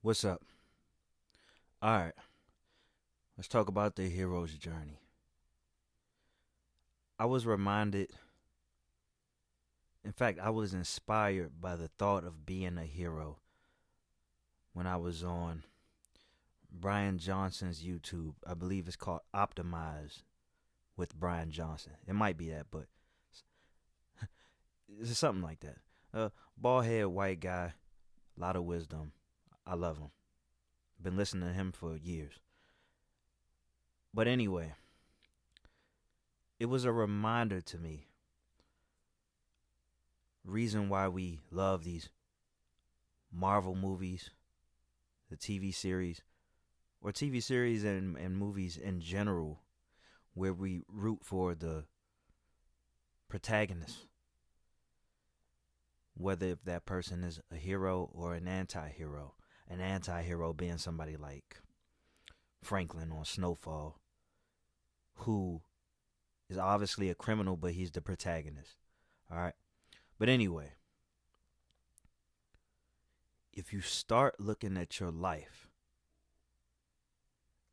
What's up? All right, let's talk about the hero's journey. I was reminded, in fact, I was inspired by the thought of being a hero when I was on Brian Johnson's YouTube. I believe it's called Optimize with Brian Johnson. It might be that, but it's something like that. Bald head white guy, a lot of wisdom. I love him. Been listening to him for years. But anyway, it was a reminder to me reason why we love these Marvel movies, the TV series, or TV series and movies in general, where we root for the protagonist, whether if that person is a hero or an anti hero. An anti hero being somebody like Franklin on Snowfall, who is obviously a criminal, but he's the protagonist. All right. But anyway, if you start looking at your life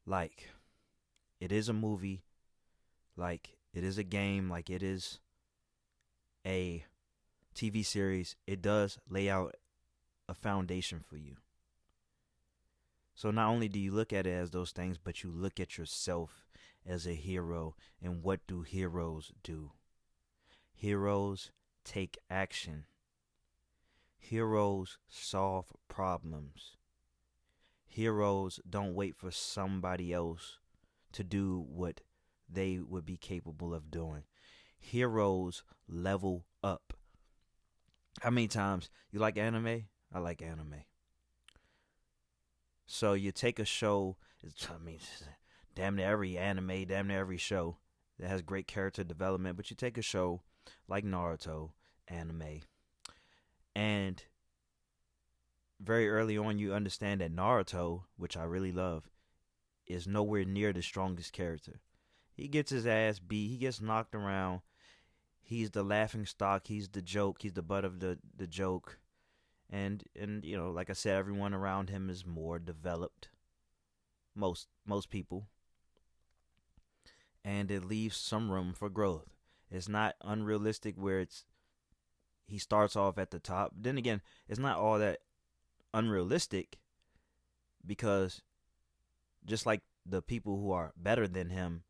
like it is a movie, like it is a game, like it is a TV series, it does lay out a foundation for you. So not only do you look at it as those things, but you look at yourself as a hero. And what do heroes do? Heroes take action. Heroes solve problems. Heroes don't wait for somebody else to do what they would be capable of doing. Heroes level up. How many times you like anime? I like anime. So you take a show, damn near every anime, damn near every show that has great character development, but you take a show like Naruto anime, and very early on you understand that Naruto, which I really love, is nowhere near the strongest character. He gets his ass beat, he gets knocked around, he's the laughing stock, he's the joke, he's the butt of the joke. And like I said, everyone around him is more developed. Most people. And it leaves some room for growth. It's not unrealistic where he starts off at the top. Then again, it's not all that unrealistic because just like the people who are better than him,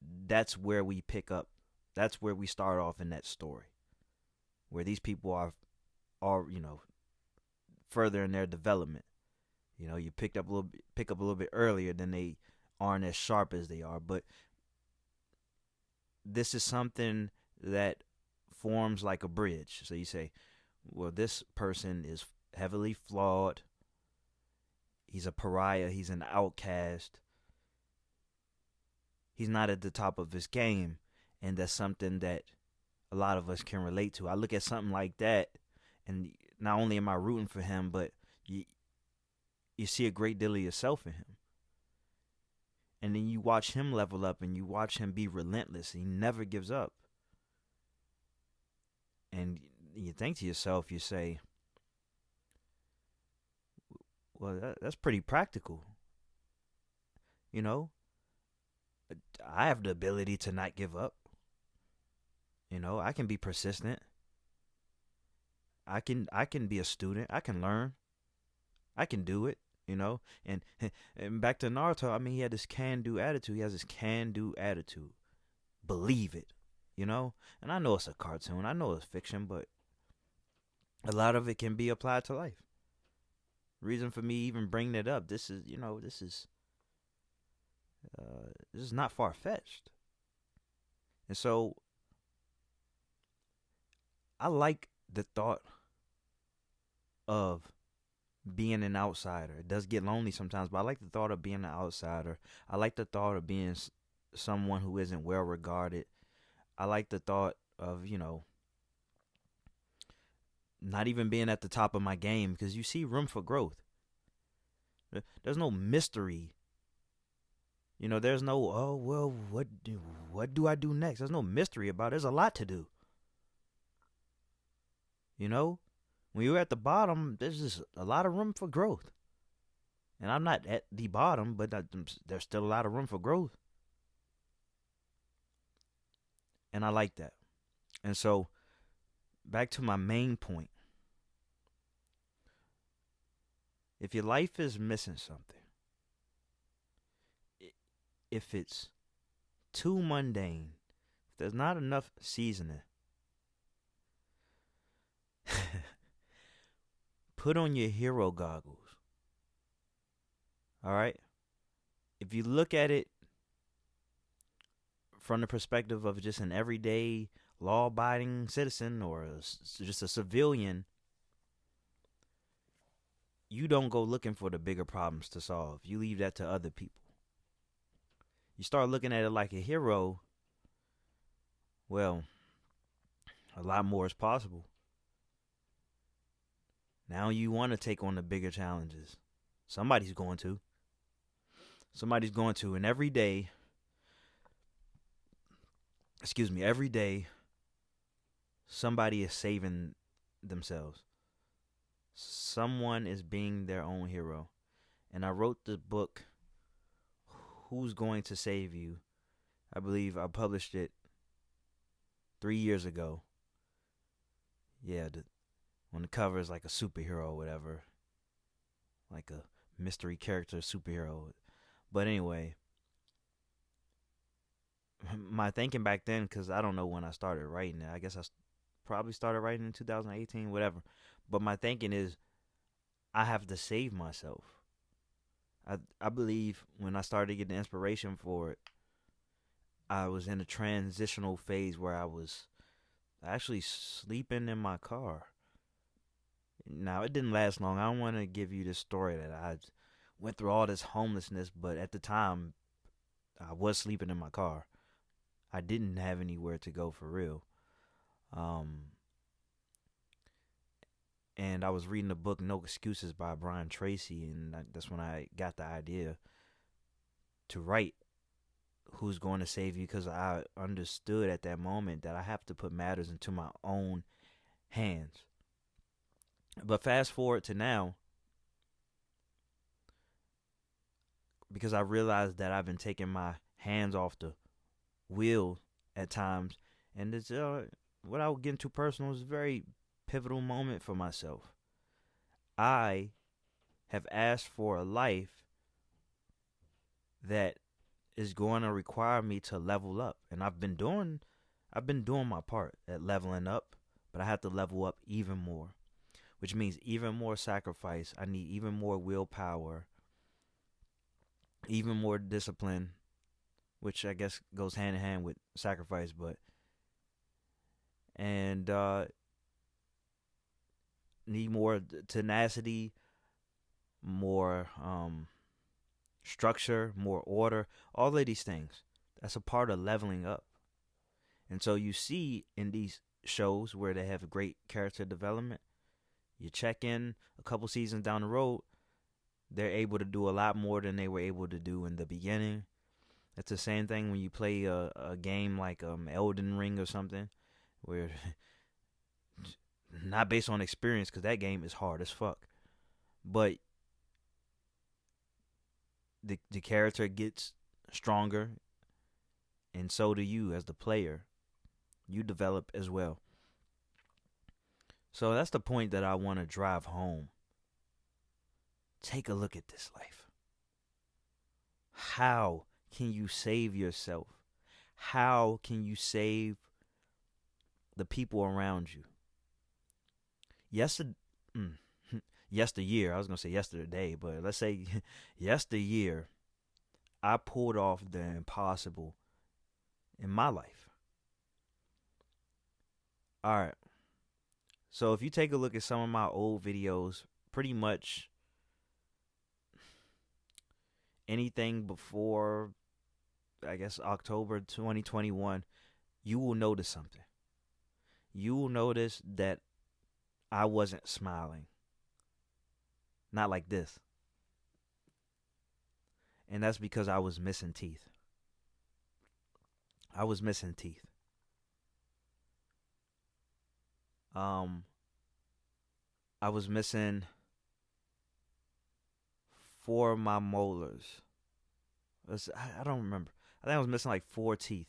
that's where we pick up. That's where we start off in that story. Where these people are further in their development. You pick up a little bit earlier than they aren't as sharp as they are, but this is something that forms like a bridge. So you say, well, this person is heavily flawed. He's a pariah. He's an outcast. He's not at the top of his game. And that's something that a lot of us can relate to. I look at something like that, and not only am I rooting for him, but you see a great deal of yourself in him. And then you watch him level up and you watch him be relentless. He never gives up. And you think to yourself, you say, well, that's pretty practical. You know, I have the ability to not give up. I can be persistent. I can be a student. I can learn. I can do it. And and back to Naruto. I mean, he had this can-do attitude. He has this can-do attitude. Believe it. And I know it's a cartoon. I know it's fiction, but a lot of it can be applied to life. Reason for me even bringing it up. This is not far fetched. And so I like the thought of being an outsider. It does get lonely sometimes, but I like the thought of being an outsider. I like the thought of being someone who isn't well regarded. I like the thought of, not even being at the top of my game because you see room for growth. There's no mystery. There's no, oh, well, what do I do next? There's no mystery about it. There's a lot to do. You know? When you're at the bottom, there's just a lot of room for growth. And I'm not at the bottom, but there's still a lot of room for growth. And I like that. And so, back to my main point. If your life is missing something, if it's too mundane, if there's not enough seasoning, put on your hero goggles. All right? If you look at it from the perspective of just an everyday law abiding citizen or just a civilian, you don't go looking for the bigger problems to solve. You leave that to other people. You start looking at it like a hero, well, a lot more is possible. Now you want to take on the bigger challenges. Somebody's going to. And every day, somebody is saving themselves. Someone is being their own hero. And I wrote the book, Who's Going to Save You? I believe I published it 3 years ago. Yeah, on the cover is like a superhero or whatever. Like a mystery character superhero. But anyway, my thinking back then, because I don't know when I started writing it. I guess I probably started writing in 2018, whatever. But my thinking is, I have to save myself. I believe when I started getting inspiration for it, I was in a transitional phase where I was actually sleeping in my car. Now, it didn't last long. I don't want to give you this story that I went through all this homelessness, but at the time, I was sleeping in my car. I didn't have anywhere to go for real. And I was reading the book No Excuses by Brian Tracy, and that's when I got the idea to write Who's Going to Save You, because I understood at that moment that I have to put matters into my own hands. But fast forward to now, because I realized that I've been taking my hands off the wheel at times, and it's without getting too personal, it's a very pivotal moment for myself. I have asked for a life that is going to require me to level up, and I've been doing my part at leveling up, but I have to level up even more, which means even more sacrifice. I need even more willpower, even more discipline, which I guess goes hand in hand with sacrifice, and need more tenacity, more structure, more order, all of these things. That's a part of leveling up. And so you see in these shows where they have great character development, you check in a couple seasons down the road, they're able to do a lot more than they were able to do in the beginning. It's the same thing when you play a game like Elden Ring or something, where not based on experience, because that game is hard as fuck, but the character gets stronger, and so do you as the player. You develop as well. So that's the point that I want to drive home. Take a look at this life. How can you save yourself? How can you save the people around you? Yesteryear, I was going to say yesterday, but let's say yesteryear, I pulled off the impossible in my life. All right. So if you take a look at some of my old videos, pretty much anything before, I guess, October 2021, you will notice something. You will notice that I wasn't smiling. Not like this. And that's because I was missing teeth. I was missing teeth. I was missing four of my molars. I don't remember. I think I was missing like four teeth.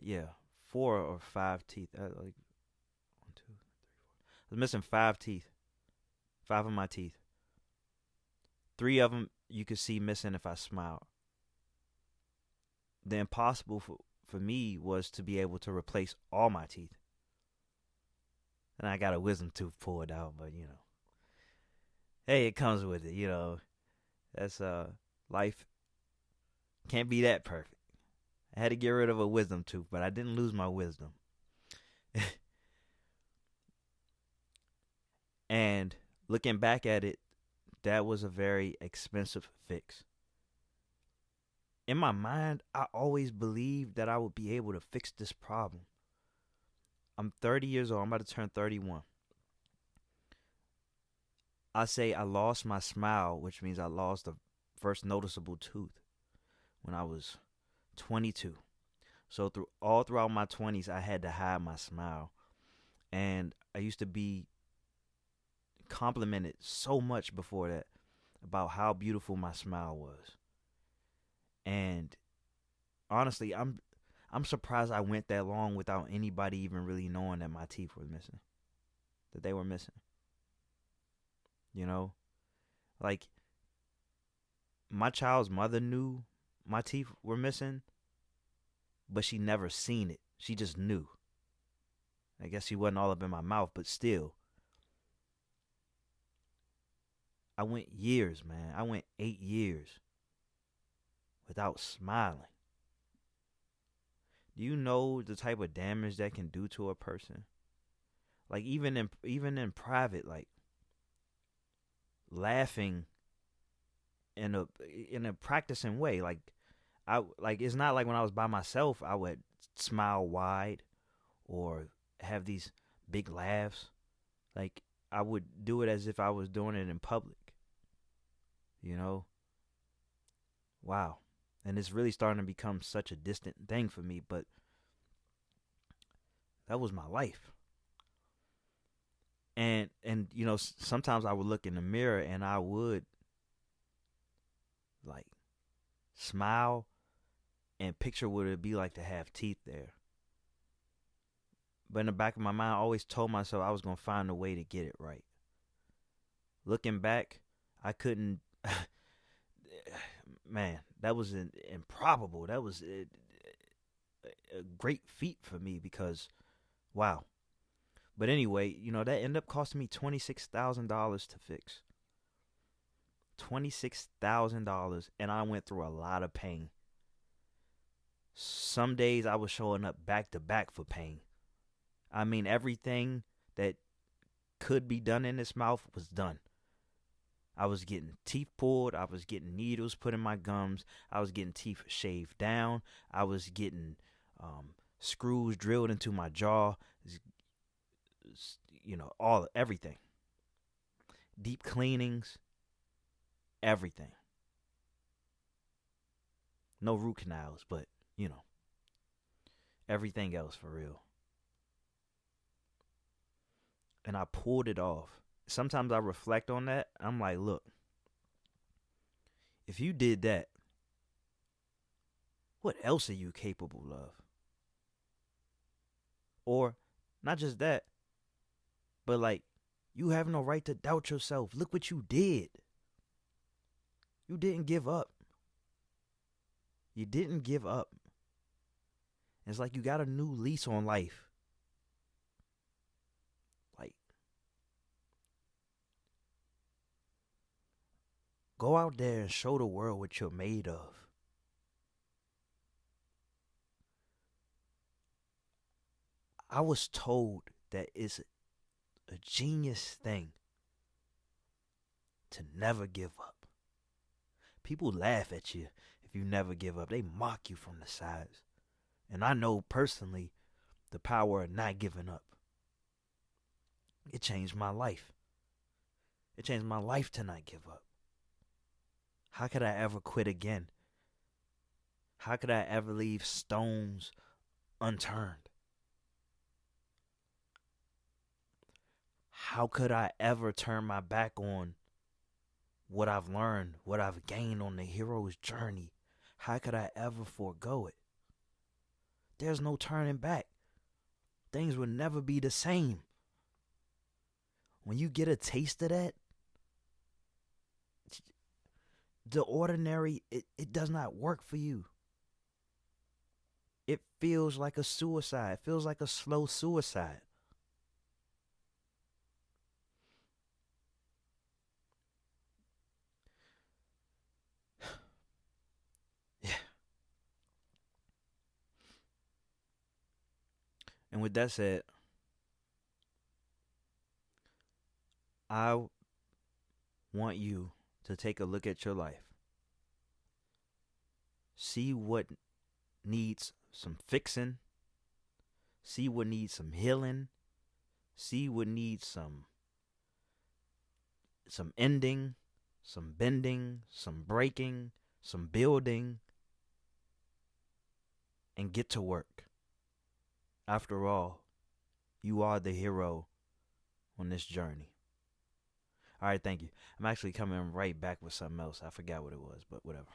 Yeah, 4 or 5 teeth. Like 1, 2, 3, 4. I was missing 5 teeth. 5 of my teeth. 3 of them you could see missing if I smiled. The impossible for me was to be able to replace all my teeth. And I got a wisdom tooth pulled out, but hey, it comes with it. That's life can't be that perfect. I had to get rid of a wisdom tooth, but I didn't lose my wisdom. And looking back at it, that was a very expensive fix. In my mind, I always believed that I would be able to fix this problem. I'm 30 years old. I'm about to turn 31. I say I lost my smile, which means I lost the first noticeable tooth when I was 22. So throughout my 20s, I had to hide my smile. And I used to be complimented so much before that about how beautiful my smile was. And honestly, I'm surprised I went that long without anybody even really knowing that my teeth were missing. That they were missing. Like my child's mother knew my teeth were missing, but she never seen it. She just knew. I guess she wasn't all up in my mouth, but still. I went years, man. I went 8 years without smiling. Do you know the type of damage that can do to a person? Like even in private, like laughing in a practicing way. Like it's not like when I was by myself I would smile wide or have these big laughs. Like I would do it as if I was doing it in public. Wow. And it's really starting to become such a distant thing for me, but that was my life. And sometimes I would look in the mirror and I would like smile and picture what it'd be like to have teeth there. But in the back of my mind, I always told myself I was going to find a way to get it right. Looking back, I couldn't. Man, that was improbable. That was a great feat for me because, wow. But anyway, that ended up costing me $26,000 to fix. $26,000, and I went through a lot of pain. Some days I was showing up back to back for pain. I mean, everything that could be done in this mouth was done. I was getting teeth pulled. I was getting needles put in my gums. I was getting teeth shaved down. I was getting screws drilled into my jaw. Everything. Deep cleanings. Everything. No root canals, but, everything else for real. And I pulled it off. Sometimes I reflect on that. I'm like, look, if you did that, what else are you capable of? Or not just that, but like, you have no right to doubt yourself. Look what you did. You didn't give up. You didn't give up. It's like you got a new lease on life. Like, go out there and show the world what you're made of. I was told that it's a genius thing to never give up. People laugh at you if you never give up. They mock you from the sides. And I know personally the power of not giving up. It changed my life. It changed my life to not give up. How could I ever quit again? How could I ever leave stones unturned? how could I ever turn my back on what I've learned, what I've gained on the hero's journey? How could I ever forego it? There's no turning back. Things will never be the same. When you get a taste of that, the ordinary, it does not work for you. It feels like a suicide. It feels like a slow suicide. Yeah. And with that said, I want you to take a look at your life. See what needs some fixing. See what needs some healing. See what needs some ending, some bending, some breaking, some building, and get to work. After all, you are the hero on this journey. All right, thank you. I'm actually coming right back with something else. I forgot what it was, but whatever.